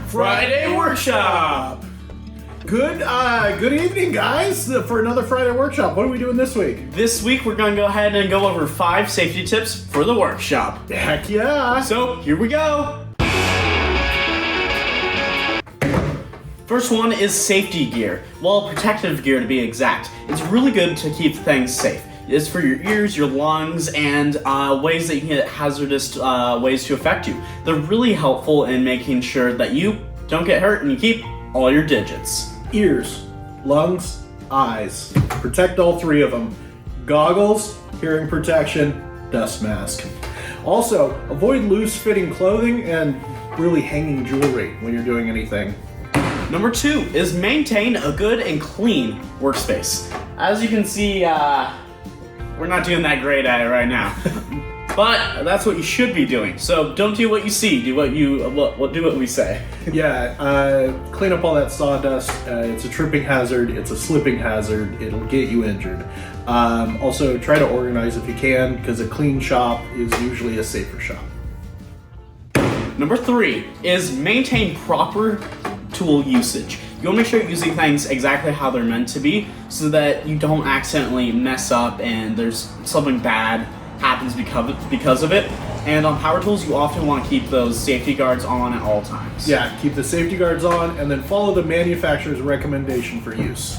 Friday Workshop. Good evening, guys, for another Friday Workshop. What are we doing this week? This week we're going to go ahead and go over 5 safety tips for the workshop. Heck yeah! So here we go. First one is safety gear. Well, protective gear to be exact. It's really good to keep things safe. It's for your ears, your lungs, and ways that you can get hazardous ways to affect you. They're really helpful in making sure that you don't get hurt and you keep all your digits. Ears, lungs, eyes. Protect all 3 of them. Goggles, hearing protection, dust mask. Also, avoid loose-fitting clothing and really hanging jewelry when you're doing anything. Number 2 is maintain a good and clean workspace. As you can see, we're not doing that great at it right now. But that's what you should be doing. So don't do what you see, do what we say. Yeah, clean up all that sawdust. It's a tripping hazard, it's a slipping hazard, it'll get you injured. Also, try to organize if you can, because a clean shop is usually a safer shop. Number 3 is maintain proper tool usage. You want to make sure you're using things exactly how they're meant to be so that you don't accidentally mess up and there's something bad happens because of it. And on power tools, you often want to keep those safety guards on at all times. Yeah, keep the safety guards on and then follow the manufacturer's recommendation for use.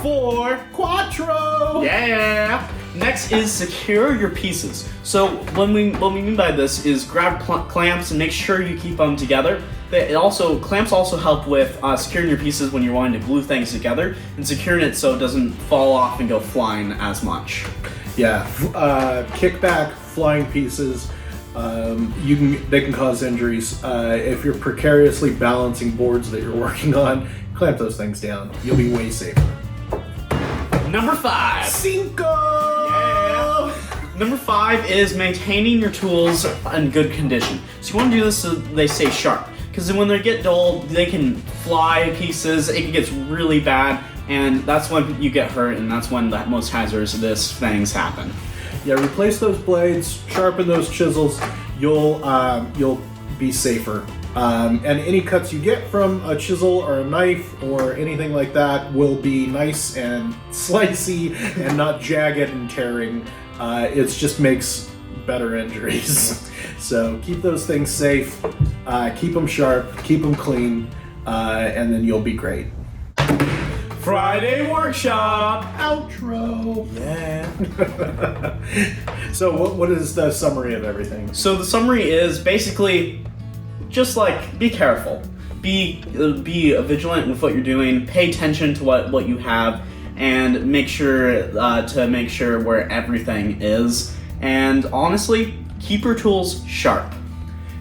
4 Quattro! Yeah! Next is secure your pieces. So what we mean by this is grab clamps and make sure you keep them together. Clamps also help with securing your pieces when you're wanting to glue things together and securing it so it doesn't fall off and go flying as much. Yeah, kickback, flying pieces, they can cause injuries. If you're precariously balancing boards that you're working on, clamp those things down. You'll be way safer. Number 5. Cinco! Yeah. Number 5 is maintaining your tools in good condition. So you want to do this so they stay sharp. Because when they get dull, they can fly pieces, it gets really bad, and that's when you get hurt, and that's when the most hazardous things happen. Yeah, replace those blades, sharpen those chisels, you'll be safer. And any cuts you get from a chisel or a knife or anything like that will be nice and slicey and not jagged and tearing. It just makes better injuries. So keep those things safe, keep them sharp, keep them clean, and then you'll be great. Friday Workshop! Outro! Yeah. So what is the summary of everything? So the summary is basically just like be careful. Be vigilant with what you're doing, pay attention to what you have, and make sure where everything is. And honestly, keep your tools sharp.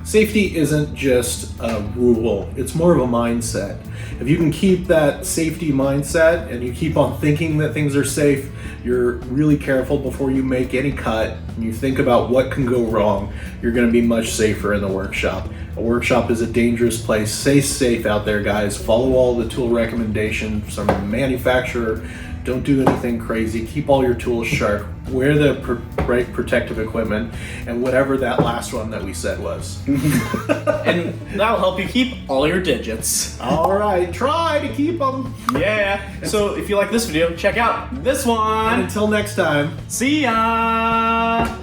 Safety isn't just a rule, it's more of a mindset. If you can keep that safety mindset and you keep on thinking that things are safe, you're really careful before you make any cut, and you think about what can go wrong, you're going to be much safer in the workshop. A workshop is a dangerous place. Stay safe out there, guys. Follow all the tool recommendations from the manufacturer. Don't do anything crazy. Keep all your tools sharp. Wear the right protective equipment, and whatever that last one that we said was. And that'll help you keep all your digits. All right, try to keep them. Yeah. So if you like this video, check out this one. And until next time, see ya!